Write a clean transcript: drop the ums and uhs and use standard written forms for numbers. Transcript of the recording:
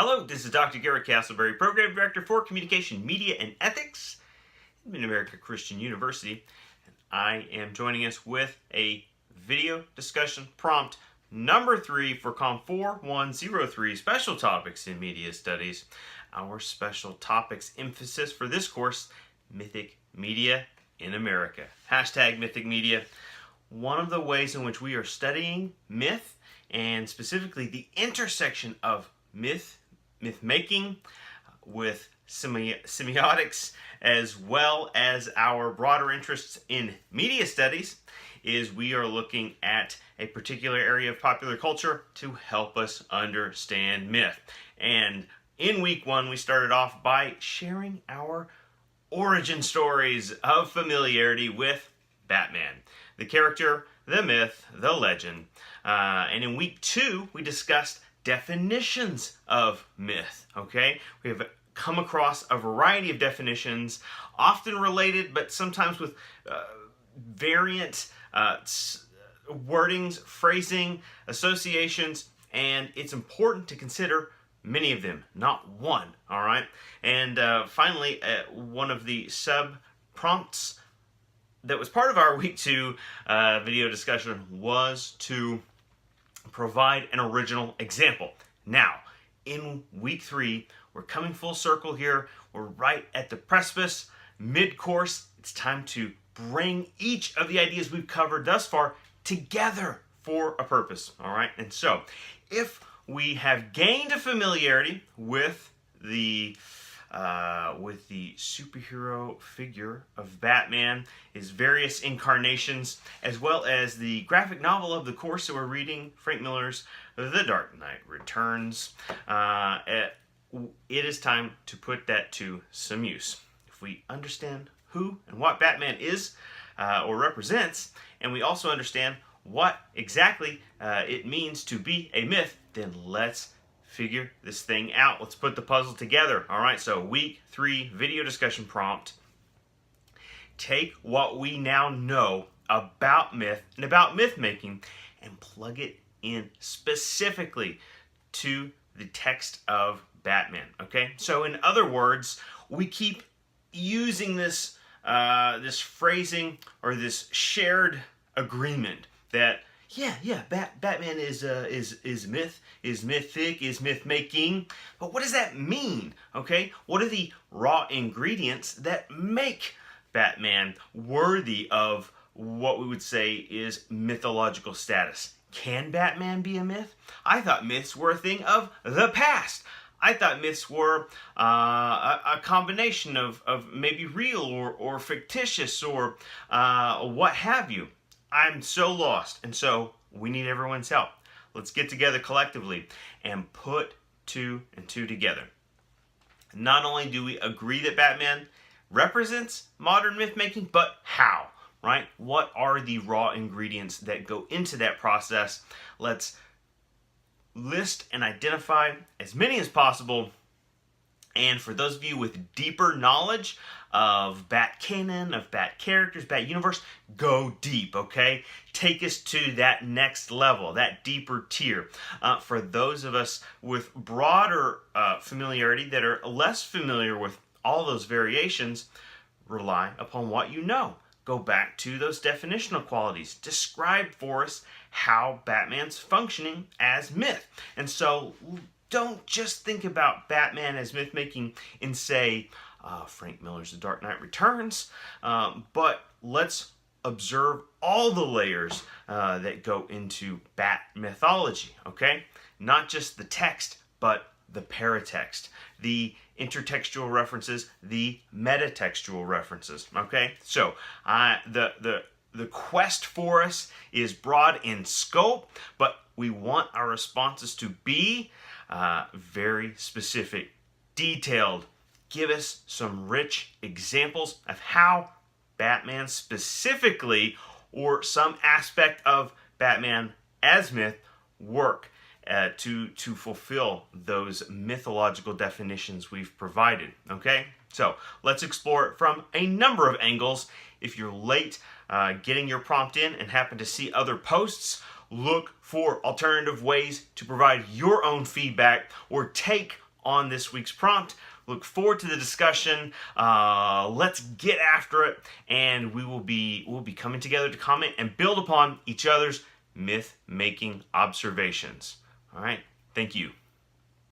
Hello, this is Dr. Garrett Castleberry, Program Director for Communication, Media, and Ethics at Mid-America Christian University. And I am joining us with a video discussion prompt number 3 for COM 4103, Special Topics in Media Studies. Our special topics emphasis for this course, Mythic Media in America. Hashtag Mythic Media. One of the ways in which we are studying myth, and specifically the intersection of myth-making with semiotics, as well as our broader interests in media studies, is we are looking at a particular area of popular culture to help us understand myth. And in week 1, we started off by sharing our origin stories of familiarity with Batman. The character, the myth, the legend. And in week 2, we discussed definitions of myth, okay? We have come across a variety of definitions, often related, but sometimes with variant wordings, phrasing, associations, and it's important to consider many of them, not one, all right? And finally, one of the sub-prompts that was part of our week 2 video discussion was to provide an original example. Now, in week 3, we're coming full circle here. We're right at the precipice, mid-course. It's time to bring each of the ideas we've covered thus far together for a purpose, all right? And so, if we have gained a familiarity with the superhero figure of Batman, his various incarnations, as well as the graphic novel of the course that we're reading, Frank Miller's The Dark Knight Returns, it is time to put that to some use. If we understand who and what Batman is or represents, and we also understand what exactly it means to be a myth, then let's figure this thing out. Let's put the puzzle together. All right, so week 3 video discussion prompt. Take what we now know about myth and about myth making and plug it in specifically to the text of Batman, okay? So in other words, we keep using this this phrasing or this shared agreement that Batman is myth, is mythic, is myth making. But what does that mean? Okay, what are the raw ingredients that make Batman worthy of what we would say is mythological status? Can Batman be a myth? I thought myths were a thing of the past. I thought myths were a combination of maybe real or fictitious or what have you. I'm so lost, and so we need everyone's help. Let's get together collectively and put 2 and 2 together. Not only do we agree that Batman represents modern myth-making, but how, right? What are the raw ingredients that go into that process? Let's list and identify as many as possible. And for those of you with deeper knowledge of Bat canon, of Bat characters, Bat universe, go deep, okay? Take us to that next level, that deeper tier. For those of us with broader familiarity that are less familiar with all those variations, rely upon what you know. Go back to those definitional qualities. Describe for us how Batman's functioning as myth. And so don't just think about Batman as myth-making in, say, Frank Miller's The Dark Knight Returns, but let's observe all the layers that go into Bat mythology, okay? Not just the text, but the paratext, the intertextual references, the metatextual references, okay? So the quest for us is broad in scope, but we want our responses to be very specific, detailed. Give us some rich examples of how Batman specifically, or some aspect of Batman as myth, work to fulfill those mythological definitions we've provided, okay? So let's explore it from a number of angles. If you're late getting your prompt in and happen to see other posts, look for alternative ways to provide your own feedback or take on this week's prompt. Look forward to the discussion. Let's get after it, and we'll be coming together to comment and build upon each other's myth-making observations. All right, thank you.